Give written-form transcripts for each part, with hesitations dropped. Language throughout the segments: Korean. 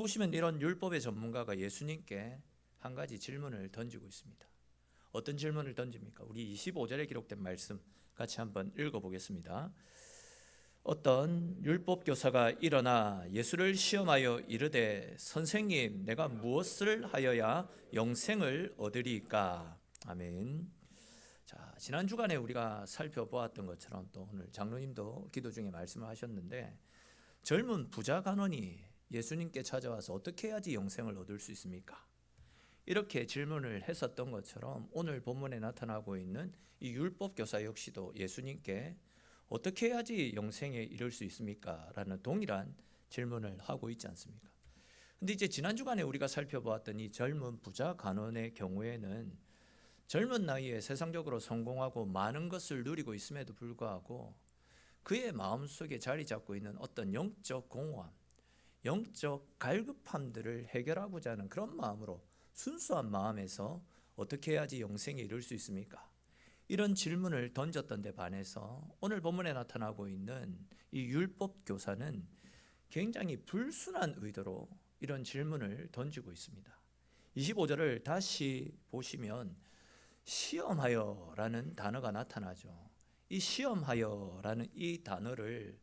보시면 이런 율법의 전문가가 예수님께 한 가지 질문을 던지고 있습니다. 어떤 질문을 던집니까? 우리 25절에 기록된 말씀 같이 한번 읽어보겠습니다. 어떤 율법 교사가 일어나 예수를 시험하여 이르되 선생님, 내가 무엇을 하여야 영생을 얻으리까? 아멘. 자, 지난 주간에 우리가 살펴보았던 것처럼 또 오늘 장로님도 기도 중에 말씀을 하셨는데, 젊은 부자 간원이 예수님께 찾아와서 어떻게 해야지 영생을 얻을 수 있습니까? 이렇게 질문을 했었던 것처럼 오늘 본문에 나타나고 있는 이 율법 교사 역시도 예수님께 어떻게 해야지 영생에 이를 수 있습니까? 라는 동일한 질문을 하고 있지 않습니까? 근데 이제 지난 주간에 우리가 살펴보았던 이 젊은 부자 간원의 경우에는 젊은 나이에 세상적으로 성공하고 많은 것을 누리고 있음에도 불구하고 그의 마음속에 자리 잡고 있는 어떤 영적 공허함, 영적 갈급함들을 해결하고자 하는 그런 마음으로, 순수한 마음에서 어떻게 해야지 영생에 이를 수 있습니까? 이런 질문을 던졌던 데 반해서 오늘 본문에 나타나고 있는 이 율법 교사는 굉장히 불순한 의도로 이런 질문을 던지고 있습니다. 25절을 다시 보시면 시험하여라는 단어가 나타나죠. 이 시험하여라는 이 단어를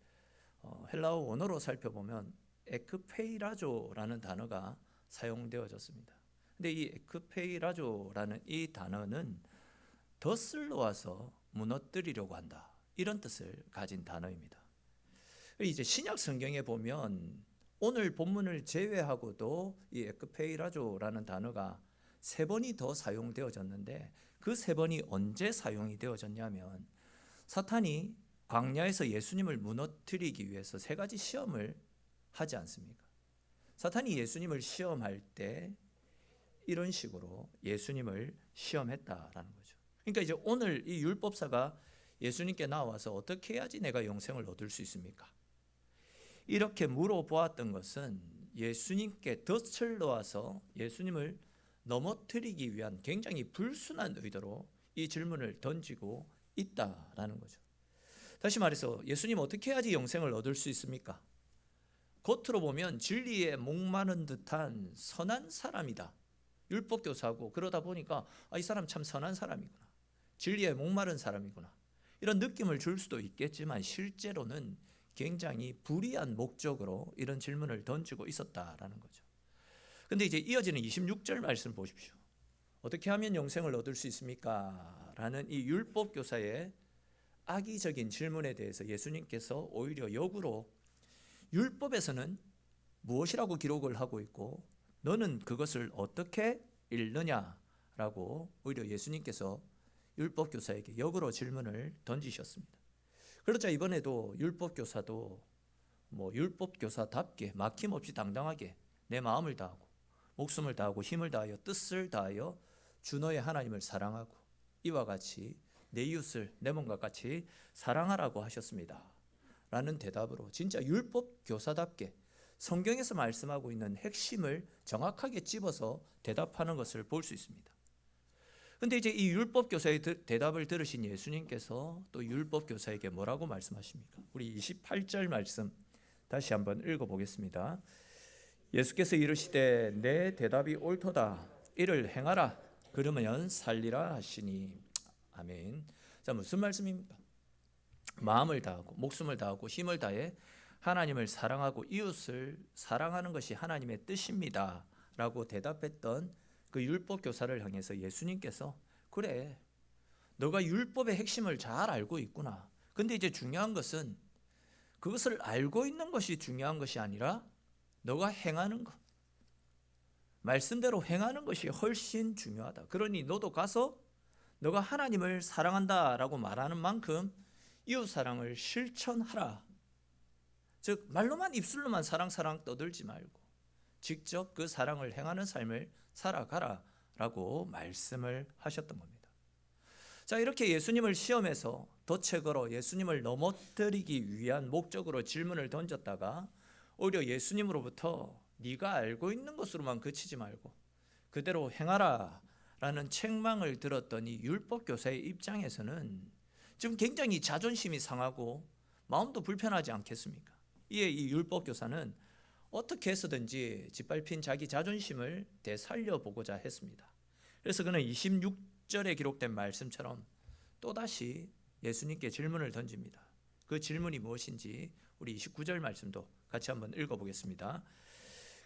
헬라어 원어로 살펴보면 에크페이라조라는 단어가 사용되어졌습니다. 근데 이 에크페이라조라는 이 단어는 덫을 놓아서 무너뜨리려고 한다, 이런 뜻을 가진 단어입니다. 이제 신약 성경에 보면 오늘 본문을 제외하고도 이 에크페이라조라는 단어가 3번이 더 사용되어졌는데, 그 3번이 언제 사용이 되어졌냐면 사탄이 광야에서 예수님을 무너뜨리기 위해서 3가지 시험을 하지 않습니까? 사탄이 예수님을 시험할 때 이런 식으로 예수님을 시험했다라는 거죠. 그러니까 이제 오늘 이 율법사가 예수님께 나와서 어떻게 해야지 내가 영생을 얻을 수 있습니까? 이렇게 물어보았던 것은 예수님께 덫을 놓아서 예수님을 넘어뜨리기 위한 굉장히 불순한 의도로 이 질문을 던지고 있다라는 거죠. 다시 말해서 예수님, 어떻게 해야지 영생을 얻을 수 있습니까? 겉으로 보면 진리에 목마른 듯한 선한 사람이다, 율법교사고, 그러다 보니까 이 사람 참 선한 사람이구나, 진리에 목마른 사람이구나, 이런 느낌을 줄 수도 있겠지만 실제로는 굉장히 불의한 목적으로 이런 질문을 던지고 있었다라는 거죠. 근데 이제 이어지는 26절 말씀 보십시오. 어떻게 하면 영생을 얻을 수 있습니까? 라는 이 율법교사의 악의적인 질문에 대해서 예수님께서 오히려 역으로 율법에서는 무엇이라고 기록을 하고 있고 너는 그것을 어떻게 읽느냐라고 오히려 예수님께서 율법교사에게 역으로 질문을 던지셨습니다. 그러자 이번에도 율법교사도 율법교사답게 막힘없이 당당하게 내 마음을 다하고 목숨을 다하고 힘을 다하여 뜻을 다하여 주 너의 하나님을 사랑하고 이와 같이 내 이웃을 내 몸과 같이 사랑하라고 하셨습니다 라는 대답으로 진짜 율법교사답게 성경에서 말씀하고 있는 핵심을 정확하게 집어서 대답하는 것을 볼 수 있습니다. 그런데 이제 이 율법교사의 대답을 들으신 예수님께서 또 율법교사에게 뭐라고 말씀하십니까? 우리 28절 말씀 다시 한번 읽어보겠습니다. 예수께서 이르시되 내 대답이 옳도다, 이를 행하라, 그러면 살리라 하시니. 아멘. 자, 무슨 말씀입니까? 마음을 다하고 목숨을 다하고 힘을 다해 하나님을 사랑하고 이웃을 사랑하는 것이 하나님의 뜻입니다 라고 대답했던 그 율법교사를 향해서 예수님께서 그래, 너가 율법의 핵심을 잘 알고 있구나. 근데 이제 중요한 것은 그것을 알고 있는 것이 중요한 것이 아니라 너가 행하는 것, 말씀대로 행하는 것이 훨씬 중요하다. 그러니 너도 가서 너가 하나님을 사랑한다라고 말하는 만큼 이웃사랑을 실천하라. 즉 말로만 입술로만 사랑 떠들지 말고 직접 그 사랑을 행하는 삶을 살아가라 라고 말씀을 하셨던 겁니다. 자, 이렇게 예수님을 시험해서 덫에 걸어 예수님을 넘어뜨리기 위한 목적으로 질문을 던졌다가 오히려 예수님으로부터 네가 알고 있는 것으로만 그치지 말고 그대로 행하라 라는 책망을 들었던 이 율법교사의 입장에서는 지금 굉장히 자존심이 상하고 마음도 불편하지 않겠습니까? 이에 이 율법교사는 어떻게 해서든지 짓밟힌 자기 자존심을 되살려보고자 했습니다. 그래서 그는 26절에 기록된 말씀처럼 또다시 예수님께 질문을 던집니다. 그 질문이 무엇인지 우리 29절 말씀도 같이 한번 읽어보겠습니다.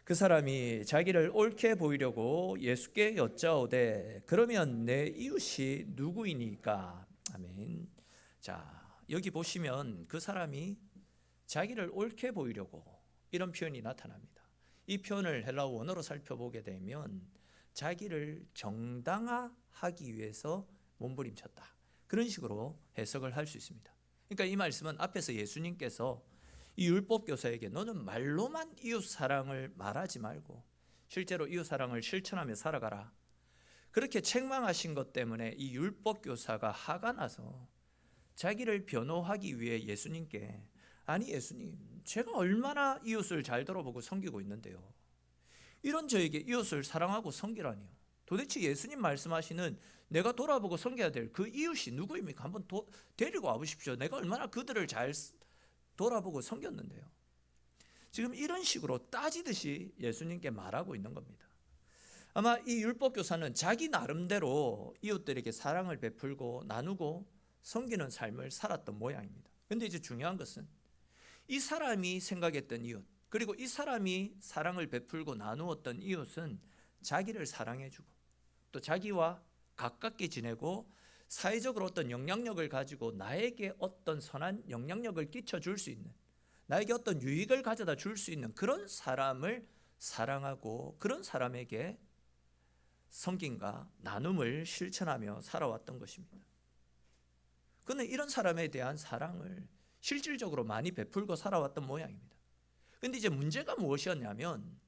그 사람이 자기를 옳게 보이려고 예수께 여짜오되 그러면 내 이웃이 누구이니까? 아멘. 자, 여기 보시면 그 사람이 자기를 옳게 보이려고 이런 표현이 나타납니다. 이 표현을 헬라어 원어로 살펴보게 되면 자기를 정당화하기 위해서 몸부림쳤다, 그런 식으로 해석을 할 수 있습니다. 그러니까 이 말씀은 앞에서 예수님께서 이 율법 교사에게 너는 말로만 이웃 사랑을 말하지 말고 실제로 이웃 사랑을 실천하며 살아가라, 그렇게 책망하신 것 때문에 이 율법 교사가 화가 나서 자기를 변호하기 위해 예수님께, 아니 예수님, 제가 얼마나 이웃을 잘 돌아보고 섬기고 있는데요, 이런 저에게 이웃을 사랑하고 섬기라니요, 도대체 예수님 말씀하시는 내가 돌아보고 섬겨야 될 그 이웃이 누구입니까? 한번 데리고 와보십시오. 내가 얼마나 그들을 잘 돌아보고 섬겼는데요. 지금 이런 식으로 따지듯이 예수님께 말하고 있는 겁니다. 아마 이 율법교사는 자기 나름대로 이웃들에게 사랑을 베풀고 나누고 섬기는 삶을 살았던 모양입니다. 그런데 이제 중요한 것은 이 사람이 생각했던 이웃, 그리고 이 사람이 사랑을 베풀고 나누었던 이웃은 자기를 사랑해주고 또 자기와 가깝게 지내고 사회적으로 어떤 영향력을 가지고 나에게 어떤 선한 영향력을 끼쳐줄 수 있는, 나에게 어떤 유익을 가져다 줄 수 있는 그런 사람을 사랑하고 그런 사람에게 섬김과 나눔을 실천하며 살아왔던 것입니다. 그는 이런 사람에 대한 사랑을 실질적으로 많이 베풀고 살아왔던 모양입니다. 그런데 이제 문제가 무엇이었냐면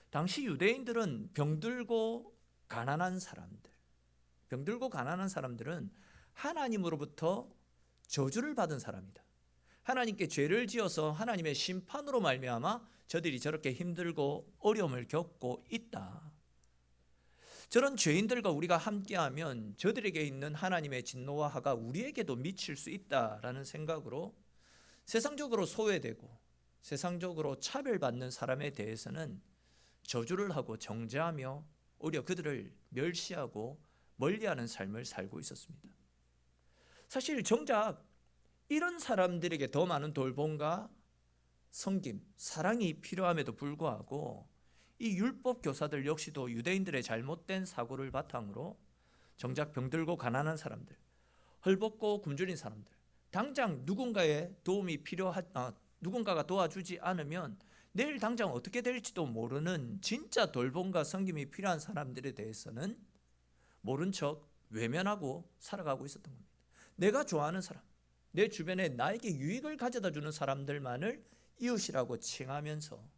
당시 유대인들은 병들고 가난한 사람들은 하나님으로부터 저주를 받은 사람이다. 하나님께 죄를 지어서 하나님의 심판으로 말미암아 저들이 저렇게 힘들고 어려움을 겪고 있다. 저런 죄인들과 우리가 함께하면 저들에게 있는 하나님의 진노와 화가 우리에게도 미칠 수 있다라는 생각으로 세상적으로 소외되고 세상적으로 차별받는 사람에 대해서는 저주를 하고 정죄하며 오히려 그들을 멸시하고 멀리하는 삶을 살고 있었습니다. 사실 정작 이런 사람들에게 더 많은 돌봄과 섬김, 사랑이 필요함에도 불구하고 이 율법 교사들 역시도 유대인들의 잘못된 사고를 바탕으로 정작 병들고 가난한 사람들, 헐벗고 굶주린 사람들, 당장 누군가가 도와주지 않으면 내일 당장 어떻게 될지도 모르는 진짜 돌봄과 섬김이 필요한 사람들에 대해서는 모른 척 외면하고 살아가고 있었던 겁니다. 내가 좋아하는 사람, 내 주변에 나에게 유익을 가져다 주는 사람들만을 이웃이라고 칭하면서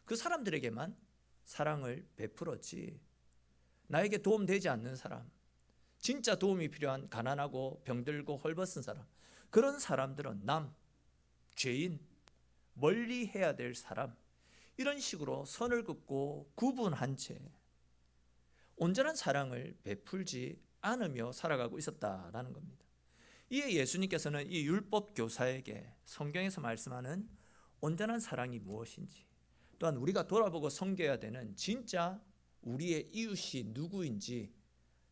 그 사람들에게만 사랑을 베풀었지, 나에게 도움되지 않는 사람, 진짜 도움이 필요한 가난하고 병들고 헐벗은 사람, 그런 사람들은 죄인, 멀리 해야 될 사람, 이런 식으로 선을 긋고 구분한 채 온전한 사랑을 베풀지 않으며 살아가고 있었다라는 겁니다. 이에 예수님께서는 이 율법 교사에게 성경에서 말씀하는 온전한 사랑이 무엇인지, 또한 우리가 돌아보고 섬겨야 되는 진짜 우리의 이웃이 누구인지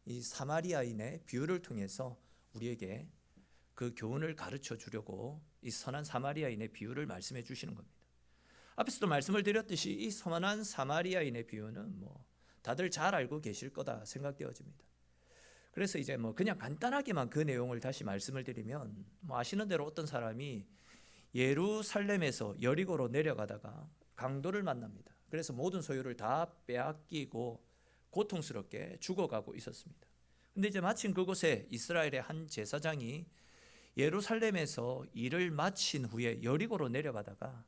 이 사마리아인의 비유를 통해서 우리에게 그 교훈을 가르쳐 주려고 이 선한 사마리아인의 비유를 말씀해 주시는 겁니다. 앞에서도 말씀을 드렸듯이 이 선한 사마리아인의 비유는 다들 잘 알고 계실 거다 생각되어집니다. 그래서 이제 그냥 간단하게만 그 내용을 다시 말씀을 드리면 아시는 대로 어떤 사람이 예루살렘에서 여리고로 내려가다가 강도를 만납니다. 그래서 모든 소유를 다 빼앗기고 고통스럽게 죽어가고 있었습니다. 근데 이제 마침 그곳에 이스라엘의 한 제사장이 예루살렘에서 일을 마친 후에 여리고로 내려가다가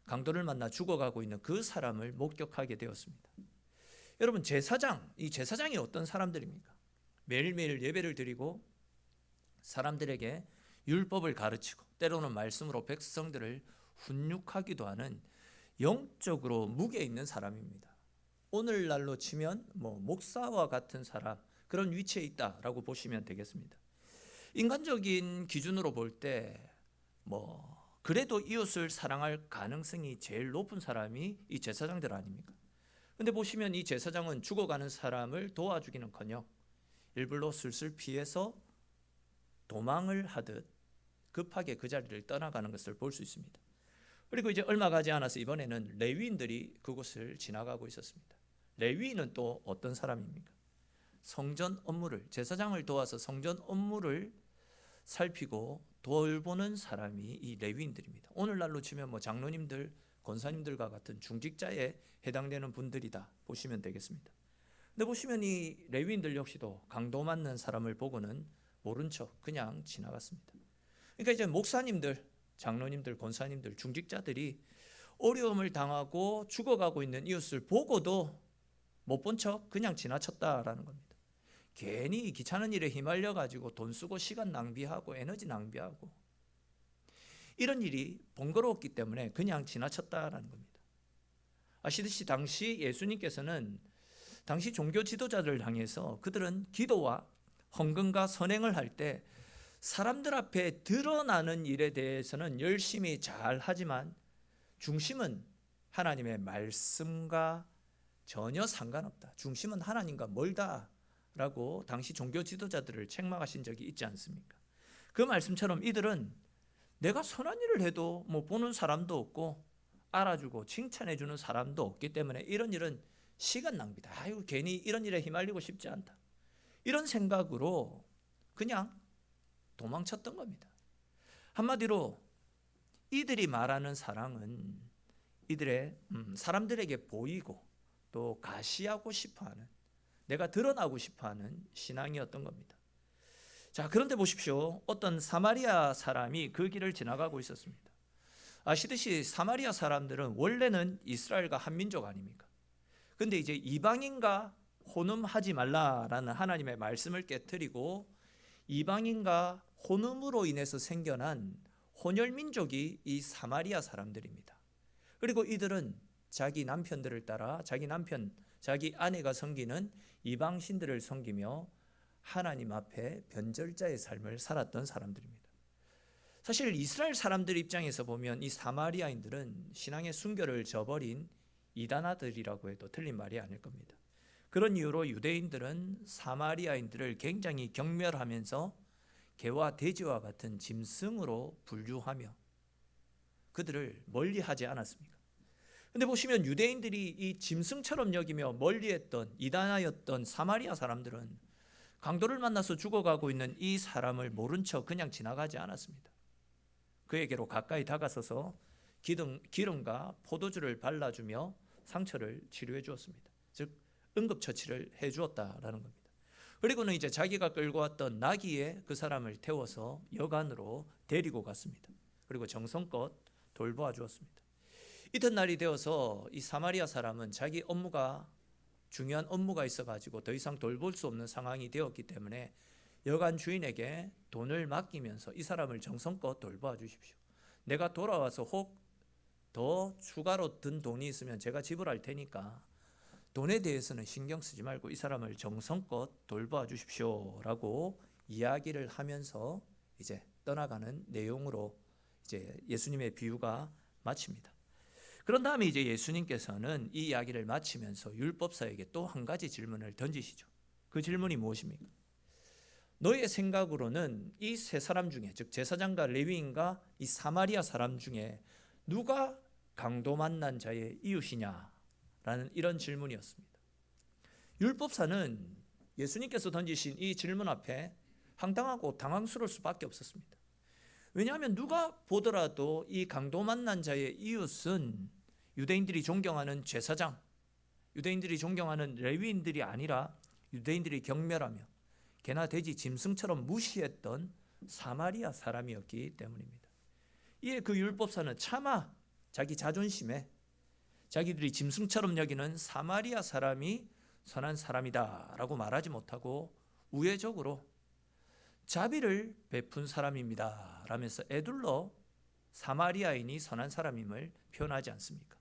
강도를 만나 죽어가고 있는 그 사람을 목격하게 되었습니다. 여러분, 이 제사장이 어떤 사람들입니까? 매일매일 예배를 드리고 사람들에게 율법을 가르치고 때로는 말씀으로 백성들을 훈육하기도 하는 영적으로 무게 있는 사람입니다. 오늘날로 치면 목사와 같은 사람, 그런 위치에 있다라고 보시면 되겠습니다. 인간적인 기준으로 볼 때 그래도 이웃을 사랑할 가능성이 제일 높은 사람이 이 제사장들 아닙니까? 근데 보시면 이 제사장은 죽어가는 사람을 도와주기는커녕 일부러 슬슬 피해서 도망을 하듯 급하게 그 자리를 떠나가는 것을 볼 수 있습니다. 그리고 이제 얼마 가지 않아서 이번에는 레위인들이 그곳을 지나가고 있었습니다. 레위인은 또 어떤 사람입니까? 성전 업무를, 제사장을 도와서 성전 업무를 살피고 돌보는 사람이 이 레위인들입니다. 오늘날로 치면 뭐 장로님들, 권사님들과 같은 중직자에 해당되는 분들이다 보시면 되겠습니다. 근데 보시면 이 레위인들 역시도 강도 맞는 사람을 보고는 모른 척 그냥 지나갔습니다. 그러니까 이제 목사님들, 장로님들, 권사님들, 중직자들이 어려움을 당하고 죽어가고 있는 이웃을 보고도 못 본 척 그냥 지나쳤다라는 겁니다. 괜히 귀찮은 일에 휘말려 가지고 돈 쓰고 시간 낭비하고 에너지 낭비하고 이런 일이 번거로웠기 때문에 그냥 지나쳤다라는 겁니다. 아시듯이 당시 예수님께서는 당시 종교 지도자들을 향해서 그들은 기도와 헌금과 선행을 할 때 사람들 앞에 드러나는 일에 대해서는 열심히 잘 하지만 중심은 하나님의 말씀과 전혀 상관없다. 중심은 하나님과 멀다라고 당시 종교 지도자들을 책망하신 적이 있지 않습니까? 그 말씀처럼 이들은 내가 선한 일을 해도 뭐 보는 사람도 없고 알아주고 칭찬해 주는 사람도 없기 때문에 이런 일은 시간 낭비다. 아유, 괜히 이런 일에 휘말리고 싶지 않다. 이런 생각으로 그냥 도망쳤던 겁니다. 한마디로 이들이 말하는 사랑은 이들의 사람들에게 보이고 또 가시하고 싶어하는, 내가 드러나고 싶어하는 신앙이었던 겁니다. 자, 그런데 보십시오. 어떤 사마리아 사람이 그 길을 지나가고 있었습니다. 아시듯이 사마리아 사람들은 원래는 이스라엘과 한 민족 아닙니까? 근데 이제 이방인과 혼음하지 말라라는 하나님의 말씀을 깨트리고 이방인과 혼음으로 인해서 생겨난 혼혈 민족이 이 사마리아 사람들입니다. 그리고 이들은 자기 남편들을 따라 자기 남편, 자기 아내가 섬기는 이방 신들을 섬기며 하나님 앞에 변절자의 삶을 살았던 사람들입니다. 사실 이스라엘 사람들 입장에서 보면 이 사마리아인들은 신앙의 순결을 저버린 이단아들이라고 해도 틀린 말이 아닐 겁니다. 그런 이유로 유대인들은 사마리아인들을 굉장히 경멸하면서 개와 돼지와 같은 짐승으로 분류하며 그들을 멀리하지 않았습니까? 근데 보시면 유대인들이 이 짐승처럼 여기며 멀리했던 이단아였던 사마리아 사람들은 강도를 만나서 죽어가고 있는 이 사람을 모른 척 그냥 지나가지 않았습니다. 그에게로 가까이 다가서서 기름과 포도주를 발라주며 상처를 치료해 주었습니다. 즉 응급처치를 해 주었다라는 겁니다. 그리고는 이제 자기가 끌고 왔던 나귀에 그 사람을 태워서 여관으로 데리고 갔습니다. 그리고 정성껏 돌보아 주었습니다. 이튿날이 되어서 이 사마리아 사람은 자기 업무가 중요한 업무가 있어가지고 더 이상 돌볼 수 없는 상황이 되었기 때문에 여관 주인에게 돈을 맡기면서 이 사람을 정성껏 돌보아 주십시오. 내가 돌아와서 혹 더 추가로 든 돈이 있으면 제가 지불할 테니까 돈에 대해서는 신경 쓰지 말고 이 사람을 정성껏 돌보아 주십시오 라고 이야기를 하면서 이제 떠나가는 내용으로 이제 예수님의 비유가 마칩니다. 그런 다음에 이제 예수님께서는 이 이야기를 마치면서 율법사에게 또 한 가지 질문을 던지시죠. 그 질문이 무엇입니까? 너의 생각으로는 이 세 사람 중에, 즉 제사장과 레위인과 이 사마리아 사람 중에 누가 강도 만난 자의 이웃이냐라는 이런 질문이었습니다. 율법사는 예수님께서 던지신 이 질문 앞에 황당하고 당황스러울 수밖에 없었습니다. 왜냐하면 누가 보더라도 이 강도 만난 자의 이웃은 유대인들이 존경하는 제사장, 유대인들이 존경하는 레위인들이 아니라 유대인들이 경멸하며 개나 돼지 짐승처럼 무시했던 사마리아 사람이었기 때문입니다. 이에 그 율법사는 차마 자기 자존심에 자기들이 짐승처럼 여기는 사마리아 사람이 선한 사람이다 라고 말하지 못하고 우회적으로 자비를 베푼 사람입니다 라면서 애둘러 사마리아인이 선한 사람임을 표현하지 않습니까?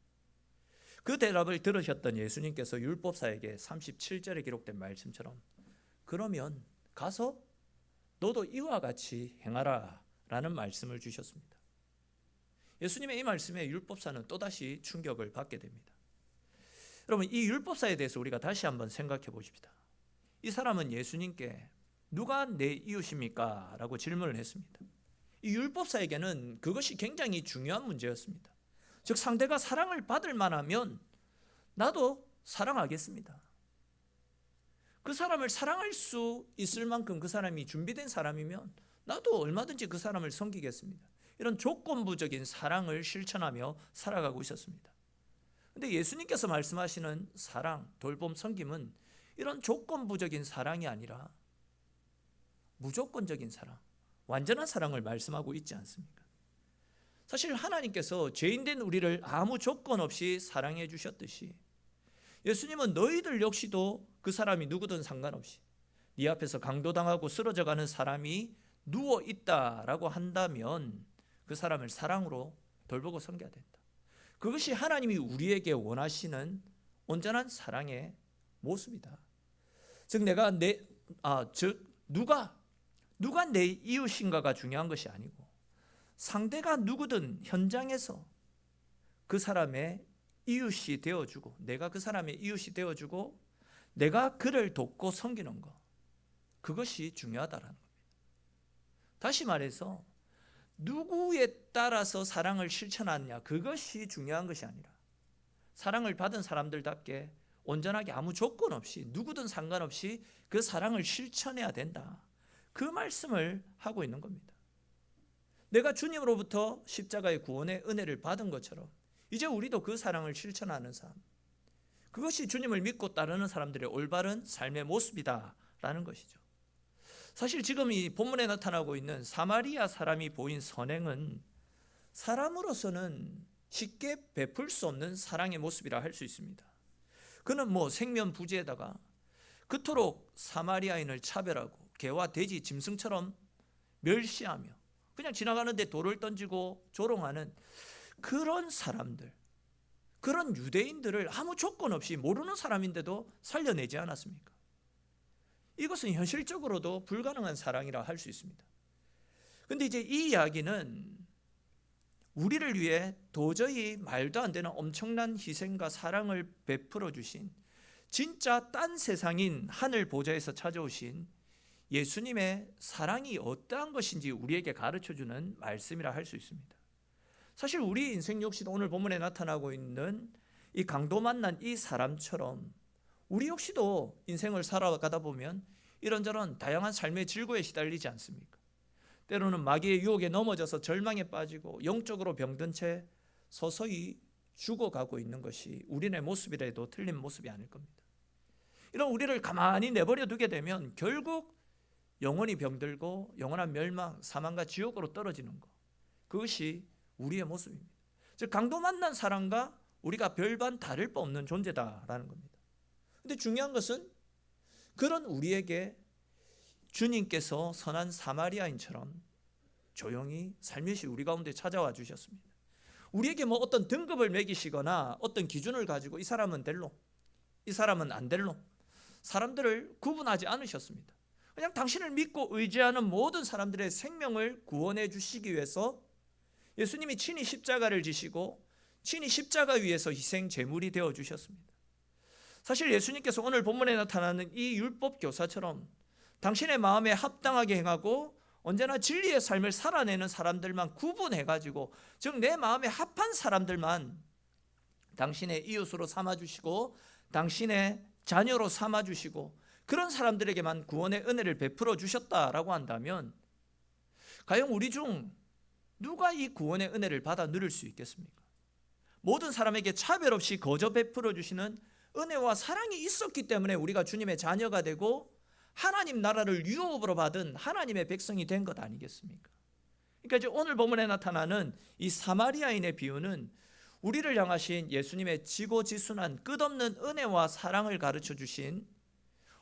그 대답을 들으셨던 예수님께서 율법사에게 37절에 기록된 말씀처럼 그러면 가서 너도 이와 같이 행하라 라는 말씀을 주셨습니다. 예수님의 이 말씀에 율법사는 또다시 충격을 받게 됩니다. 여러분, 이 율법사에 대해서 우리가 다시 한번 생각해 보십시다. 이 사람은 예수님께 누가 내 이웃입니까? 라고 질문을 했습니다. 이 율법사에게는 그것이 굉장히 중요한 문제였습니다. 즉, 상대가 사랑을 받을 만하면 나도 사랑하겠습니다. 그 사람을 사랑할 수 있을 만큼 그 사람이 준비된 사람이면 나도 얼마든지 그 사람을 섬기겠습니다. 이런 조건부적인 사랑을 실천하며 살아가고 있었습니다. 그런데 예수님께서 말씀하시는 사랑, 돌봄, 섬김은 이런 조건부적인 사랑이 아니라 무조건적인 사랑, 완전한 사랑을 말씀하고 있지 않습니까? 사실 하나님께서 죄인된 우리를 아무 조건 없이 사랑해 주셨듯이 예수님은 너희들 역시도 그 사람이 누구든 상관없이 네 앞에서 강도당하고 쓰러져가는 사람이 누워있다라고 한다면 그 사람을 사랑으로 돌보고 섬겨야 된다. 그것이 하나님이 우리에게 원하시는 온전한 사랑의 모습이다. 즉 누가 내 이웃인가가 중요한 것이 아니고 상대가 누구든 현장에서 그 사람의 이웃이 되어주고 내가 그 사람의 이웃이 되어주고 내가 그를 돕고 섬기는 것, 그것이 중요하다라는 겁니다. 다시 말해서 누구에 따라서 사랑을 실천하느냐, 그것이 중요한 것이 아니라 사랑을 받은 사람들답게 온전하게 아무 조건 없이 누구든 상관없이 그 사랑을 실천해야 된다, 그 말씀을 하고 있는 겁니다. 내가 주님으로부터 십자가의 구원의 은혜를 받은 것처럼 이제 우리도 그 사랑을 실천하는 삶, 그것이 주님을 믿고 따르는 사람들의 올바른 삶의 모습이다라는 것이죠. 사실 지금 이 본문에 나타나고 있는 사마리아 사람이 보인 선행은 사람으로서는 쉽게 베풀 수 없는 사랑의 모습이라 할 수 있습니다. 그는 생면부지에다가 그토록 사마리아인을 차별하고 개와 돼지, 짐승처럼 멸시하며 그냥 지나가는데 돌을 던지고 조롱하는 그런 사람들, 그런 유대인들을 아무 조건 없이 모르는 사람인데도 살려내지 않았습니까? 이것은 현실적으로도 불가능한 사랑이라 할 수 있습니다. 그런데 이제 이 이야기는 우리를 위해 도저히 말도 안 되는 엄청난 희생과 사랑을 베풀어 주신 진짜 딴 세상인 하늘 보좌에서 찾아오신 예수님의 사랑이 어떠한 것인지 우리에게 가르쳐주는 말씀이라 할 수 있습니다. 사실 우리 인생 역시도 오늘 본문에 나타나고 있는 이 강도 만난 이 사람처럼 우리 역시도 인생을 살아가다 보면 이런저런 다양한 삶의 질고에 시달리지 않습니까? 때로는 마귀의 유혹에 넘어져서 절망에 빠지고 영적으로 병든 채 서서히 죽어가고 있는 것이 우리네 모습이라도 틀린 모습이 아닐 겁니다. 이런 우리를 가만히 내버려 두게 되면 결국 영원히 병들고 영원한 멸망, 사망과 지옥으로 떨어지는 것, 그것이 우리의 모습입니다. 즉 강도 만난 사람과 우리가 별반 다를 바 없는 존재다라는 겁니다. 그런데 중요한 것은 그런 우리에게 주님께서 선한 사마리아인처럼 조용히 살며시 우리 가운데 찾아와 주셨습니다. 우리에게 어떤 등급을 매기시거나 어떤 기준을 가지고 이 사람은 델로, 이 사람은 안 델로, 사람들을 구분하지 않으셨습니다. 그냥 당신을 믿고 의지하는 모든 사람들의 생명을 구원해 주시기 위해서 예수님이 친히 십자가를 지시고 친히 십자가 위에서 희생 제물이 되어 주셨습니다. 사실 예수님께서 오늘 본문에 나타나는 이 율법 교사처럼 당신의 마음에 합당하게 행하고 언제나 진리의 삶을 살아내는 사람들만 구분해가지고, 즉 내 마음에 합한 사람들만 당신의 이웃으로 삼아주시고 당신의 자녀로 삼아주시고 그런 사람들에게만 구원의 은혜를 베풀어 주셨다라고 한다면 과연 우리 중 누가 이 구원의 은혜를 받아 누릴 수 있겠습니까? 모든 사람에게 차별 없이 거저 베풀어 주시는 은혜와 사랑이 있었기 때문에 우리가 주님의 자녀가 되고 하나님 나라를 유업으로 받은 하나님의 백성이 된 것 아니겠습니까? 그러니까 이제 오늘 본문에 나타나는 이 사마리아인의 비유는 우리를 향하신 예수님의 지고지순한 끝없는 은혜와 사랑을 가르쳐 주신,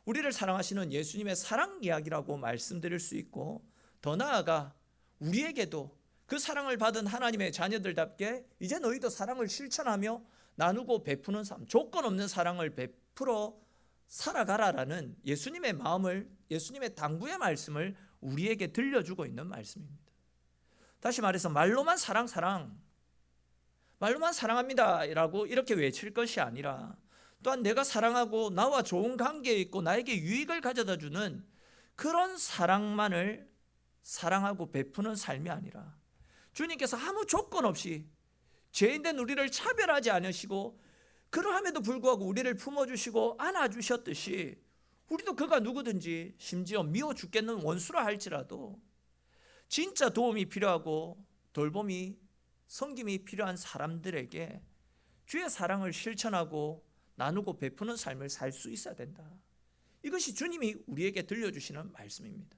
우리를 사랑하시는 예수님의 사랑 이야기라고 말씀드릴 수 있고, 더 나아가 우리에게도 그 사랑을 받은 하나님의 자녀들답게 이제 너희도 사랑을 실천하며 나누고 베푸는 삶, 조건 없는 사랑을 베풀어 살아가라라는 예수님의 마음을, 예수님의 당부의 말씀을 우리에게 들려주고 있는 말씀입니다. 다시 말해서 말로만 사랑 말로만 사랑합니다라고 이렇게 외칠 것이 아니라 또한 내가 사랑하고 나와 좋은 관계에 있고 나에게 유익을 가져다 주는 그런 사랑만을 사랑하고 베푸는 삶이 아니라 주님께서 아무 조건 없이 죄인된 우리를 차별하지 않으시고 그러함에도 불구하고 우리를 품어주시고 안아주셨듯이 우리도 그가 누구든지 심지어 미워 죽겠는 원수라 할지라도 진짜 도움이 필요하고 돌봄이 섬김이 필요한 사람들에게 주의 사랑을 실천하고 나누고 베푸는 삶을 살 수 있어야 된다. 이것이 주님이 우리에게 들려주시는 말씀입니다.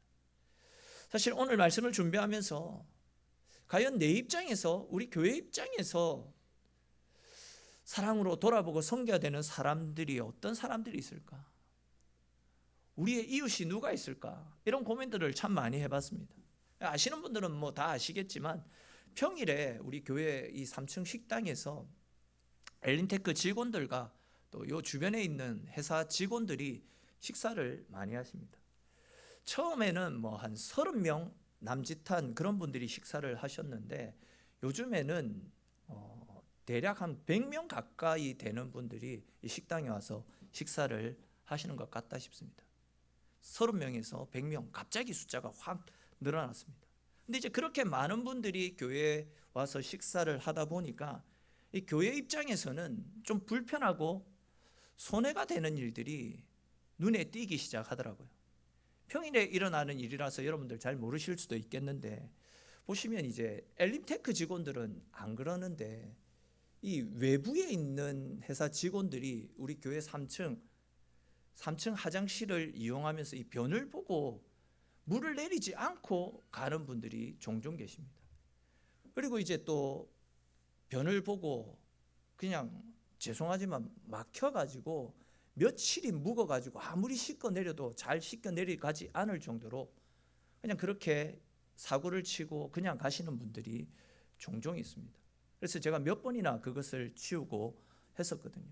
사실 오늘 말씀을 준비하면서 과연 내 입장에서 우리 교회 입장에서 사랑으로 돌아보고 섬겨야 되는 사람들이 어떤 사람들이 있을까? 우리의 이웃이 누가 있을까? 이런 고민들을 참 많이 해봤습니다. 아시는 분들은 뭐 다 아시겠지만 평일에 우리 교회 이 3층 식당에서 엘린테크 직원들과 또 요 주변에 있는 회사 직원들이 식사를 많이 하십니다. 처음에는 뭐 한 30명 남짓한 그런 분들이 식사를 하셨는데 요즘에는 대략 한 100명 가까이 되는 분들이 이 식당에 와서 식사를 하시는 것 같다 싶습니다. 30명에서 100명 갑자기 숫자가 확 늘어났습니다. 근데 이제 그렇게 많은 분들이 교회에 와서 식사를 하다 보니까 이 교회 입장에서는 좀 불편하고 손해가 되는 일들이 눈에 띄기 시작하더라고요. 평일에 일어나는 일이라서 여러분들 잘 모르실 수도 있겠는데 보시면 이제 엘림테크 직원들은 안 그러는데 이 외부에 있는 회사 직원들이 우리 교회 3층 화장실을 이용하면서 이 변을 보고 물을 내리지 않고 가는 분들이 종종 계십니다. 그리고 이제 또 변을 보고 그냥 죄송하지만 막혀가지고 며칠이 묵어가지고 아무리 씻겨 내려도 잘 씻겨 내려가지 않을 정도로 그냥 그렇게 사고를 치고 그냥 가시는 분들이 종종 있습니다. 그래서 제가 몇 번이나 그것을 치우고 했었거든요.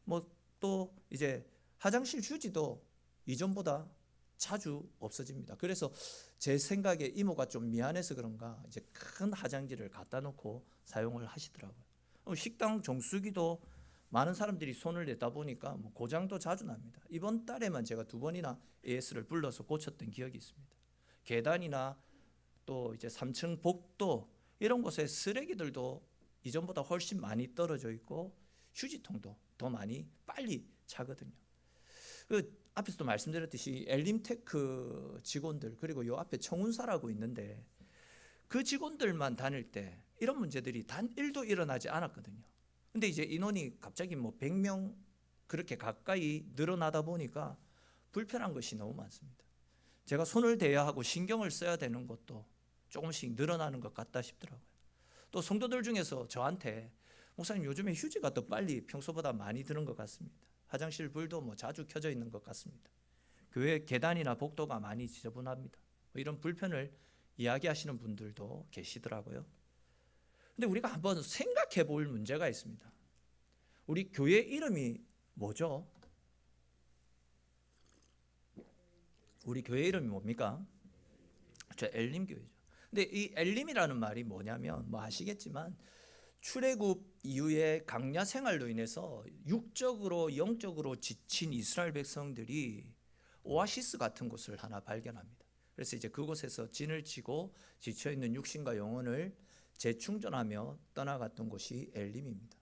뭐 또 이제 화장실 휴지도 이전보다 자주 없어집니다. 그래서 제 생각에 이모가 좀 미안해서 그런가 이제 큰 화장지를 갖다 놓고 사용을 하시더라고요. 식당 정수기도 많은 사람들이 손을 냈다 보니까 뭐 고장도 자주 납니다. 이번 달에만 제가 2번이나 AS를 불러서 고쳤던 기억이 있습니다. 계단이나 또 이제 3층 복도 이런 곳에 쓰레기들도 이전보다 훨씬 많이 떨어져 있고 휴지통도 더 많이 빨리 차거든요. 그 앞에서도 말씀드렸듯이 엘림테크 직원들 그리고 요 앞에 청운사라고 있는데 그 직원들만 다닐 때 이런 문제들이 단 1도 일어나지 않았거든요. 근데 이제 인원이 갑자기 뭐 100명 그렇게 가까이 늘어나다 보니까 불편한 것이 너무 많습니다. 제가 손을 대야 하고 신경을 써야 되는 것도 조금씩 늘어나는 것 같다 싶더라고요. 또 성도들 중에서 저한테 목사님 요즘에 휴지가 더 빨리 평소보다 많이 드는 것 같습니다. 화장실 불도 뭐 자주 켜져 있는 것 같습니다. 교회 계단이나 복도가 많이 지저분합니다. 뭐 이런 불편을 이야기하시는 분들도 계시더라고요. 근데 우리가 한번 생각해 볼 문제가 있습니다. 우리 교회 이름이 뭐죠? 우리 교회 이름이 뭡니까? 저 엘림교회죠. 근데 이 엘림이라는 말이 뭐냐면 뭐 아시겠지만 출애굽 이후에 강야 생활로 인해서 육적으로 영적으로 지친 이스라엘 백성들이 오아시스 같은 곳을 하나 발견합니다. 그래서 이제 그곳에서 진을 치고 지쳐 있는 육신과 영혼을 재충전하며 떠나갔던 곳이 엘림입니다.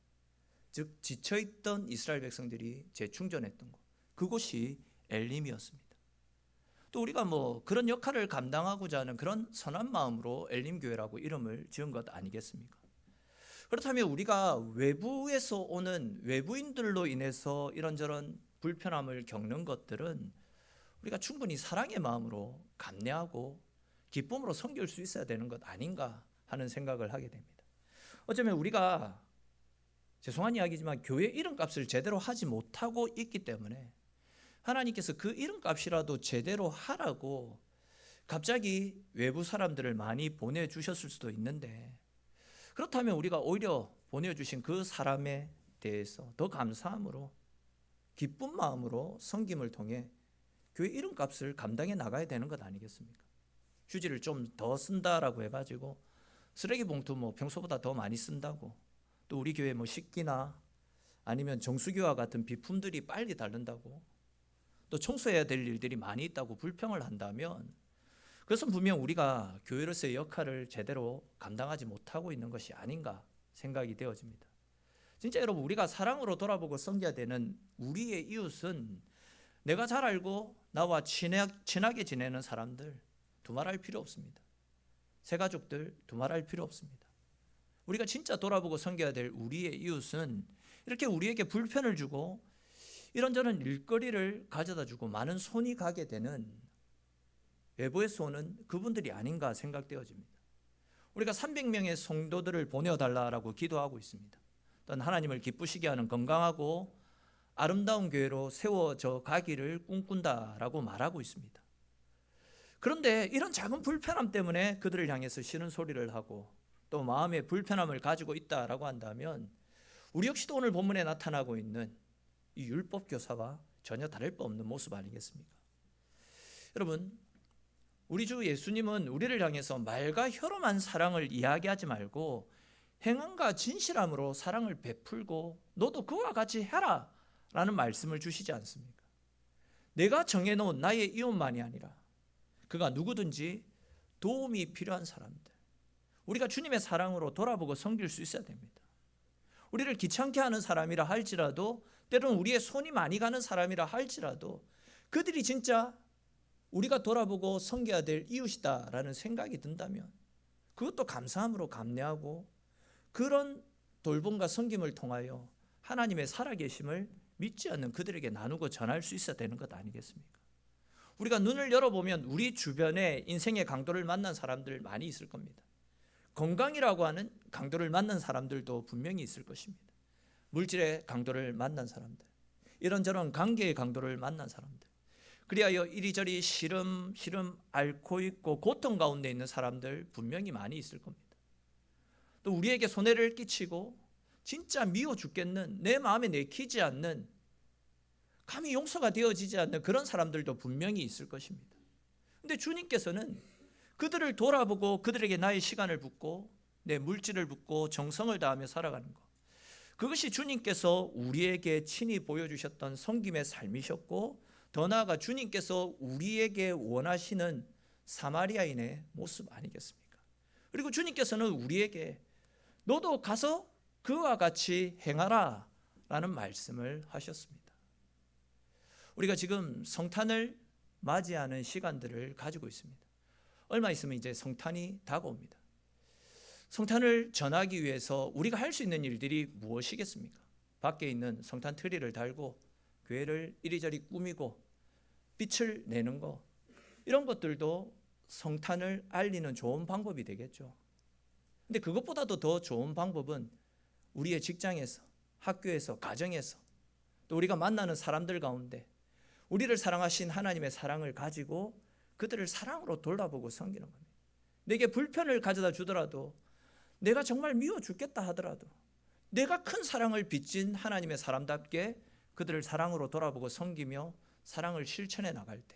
즉 지쳐 있던 이스라엘 백성들이 재충전했던 곳, 그곳이 엘림이었습니다. 또 우리가 뭐 그런 역할을 감당하고자 하는 그런 선한 마음으로 엘림교회라고 이름을 지은 것 아니겠습니까? 그렇다면 우리가 외부에서 오는 외부인들로 인해서 이런저런 불편함을 겪는 것들은 우리가 충분히 사랑의 마음으로 감내하고 기쁨으로 섬길 수 있어야 되는 것 아닌가 하는 생각을 하게 됩니다. 어쩌면 우리가 죄송한 이야기지만 교회 이름값을 제대로 하지 못하고 있기 때문에 하나님께서 그 이름값이라도 제대로 하라고 갑자기 외부 사람들을 많이 보내주셨을 수도 있는데 그렇다면 우리가 오히려 보내주신 그 사람에 대해서 더 감사함으로 기쁜 마음으로 섬김을 통해 교회 이름값을 감당해 나가야 되는 것 아니겠습니까? 휴지를 좀 더 쓴다라고 해가지고 쓰레기 봉투 뭐 평소보다 더 많이 쓴다고 또 우리 교회 뭐 식기나 아니면 정수기와 같은 비품들이 빨리 닳는다고, 또 청소해야 될 일들이 많이 있다고 불평을 한다면 그것은 분명 우리가 교회로서의 역할을 제대로 감당하지 못하고 있는 것이 아닌가 생각이 되어집니다. 진짜 여러분, 우리가 사랑으로 돌아보고 섬겨야 되는 우리의 이웃은 내가 잘 알고 나와 친하게 지내는 사람들, 두말할 필요 없습니다. 새가족들 두말할 필요 없습니다. 우리가 진짜 돌아보고 섬겨야 될 우리의 이웃은 이렇게 우리에게 불편을 주고 이런저런 일거리를 가져다 주고 많은 손이 가게 되는 외부에서 오는 그분들이 아닌가 생각되어집니다. 우리가 300명의 성도들을 보내어달라고 기도하고 있습니다. 또한 하나님을 기쁘시게 하는 건강하고 아름다운 교회로 세워져 가기를 꿈꾼다라고 말하고 있습니다. 그런데 이런 작은 불편함 때문에 그들을 향해서 싫은 소리를 하고 또 마음의 불편함을 가지고 있다라고 한다면 우리 역시도 오늘 본문에 나타나고 있는 이 율법 교사와 전혀 다를 바 없는 모습 아니겠습니까? 여러분, 우리 주 예수님은 우리를 향해서 말과 혀로만 사랑을 이야기하지 말고 행함과 진실함으로 사랑을 베풀고 너도 그와 같이 해라 라는 말씀을 주시지 않습니까? 내가 정해놓은 나의 이웃만이 아니라 그가 누구든지 도움이 필요한 사람들, 우리가 주님의 사랑으로 돌아보고 섬길 수 있어야 됩니다. 우리를 귀찮게 하는 사람이라 할지라도, 때로는 우리의 손이 많이 가는 사람이라 할지라도 그들이 진짜 우리가 돌아보고 섬겨야 될 이웃이다라는 생각이 든다면 그것도 감사함으로 감내하고 그런 돌봄과 섬김을 통하여 하나님의 살아계심을 믿지 않는 그들에게 나누고 전할 수 있어야 되는 것 아니겠습니까? 우리가 눈을 열어보면 우리 주변에 인생의 강도를 만난 사람들 많이 있을 겁니다. 건강이라고 하는 강도를 만난 사람들도 분명히 있을 것입니다. 물질의 강도를 만난 사람들, 이런저런 관계의 강도를 만난 사람들, 그리하여 이리저리 시름 앓고 있고 고통 가운데 있는 사람들 분명히 많이 있을 겁니다. 또 우리에게 손해를 끼치고 진짜 미워 죽겠는, 내 마음에 내키지 않는, 감히 용서가 되어지지 않는 그런 사람들도 분명히 있을 것입니다. 그런데 주님께서는 그들을 돌아보고 그들에게 나의 시간을 붓고 내 물질을 붓고 정성을 다하며 살아가는 것, 그것이 주님께서 우리에게 친히 보여주셨던 섬김의 삶이셨고, 더 나아가 주님께서 우리에게 원하시는 사마리아인의 모습 아니겠습니까? 그리고 주님께서는 우리에게 너도 가서 그와 같이 행하라 라는 말씀을 하셨습니다. 우리가 지금 성탄을 맞이하는 시간들을 가지고 있습니다. 얼마 있으면 이제 성탄이 다가옵니다. 성탄을 전하기 위해서 우리가 할 수 있는 일들이 무엇이겠습니까? 밖에 있는 성탄 트리를 달고 교회를 이리저리 꾸미고 빛을 내는 것, 이런 것들도 성탄을 알리는 좋은 방법이 되겠죠. 근데 그것보다도 더 좋은 방법은 우리의 직장에서, 학교에서, 가정에서, 또 우리가 만나는 사람들 가운데 우리를 사랑하신 하나님의 사랑을 가지고 그들을 사랑으로 돌아보고 섬기는 겁니다. 내게 불편을 가져다 주더라도, 내가 정말 미워 죽겠다 하더라도 내가 큰 사랑을 빚진 하나님의 사람답게 그들을 사랑으로 돌아보고 섬기며 사랑을 실천해 나갈 때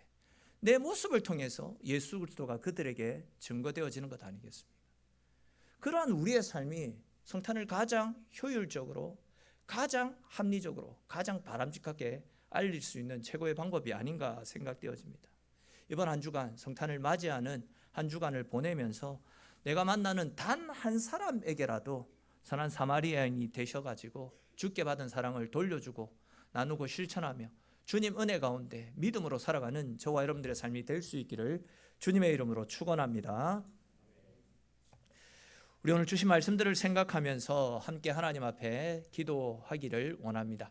내 모습을 통해서 예수 그리스도가 그들에게 증거되어지는 것 아니겠습니까? 그러한 우리의 삶이 성탄을 가장 효율적으로, 가장 합리적으로, 가장 바람직하게 알릴 수 있는 최고의 방법이 아닌가 생각되어집니다. 이번 한 주간, 성탄을 맞이하는 한 주간을 보내면서 내가 만나는 단 한 사람에게라도 선한 사마리아인이 되셔가지고 주께 받은 사랑을 돌려주고 나누고 실천하며 주님 은혜 가운데 믿음으로 살아가는 저와 여러분들의 삶이 될 수 있기를 주님의 이름으로 축원합니다. 우리 오늘 주신 말씀들을 생각하면서 함께 하나님 앞에 기도하기를 원합니다.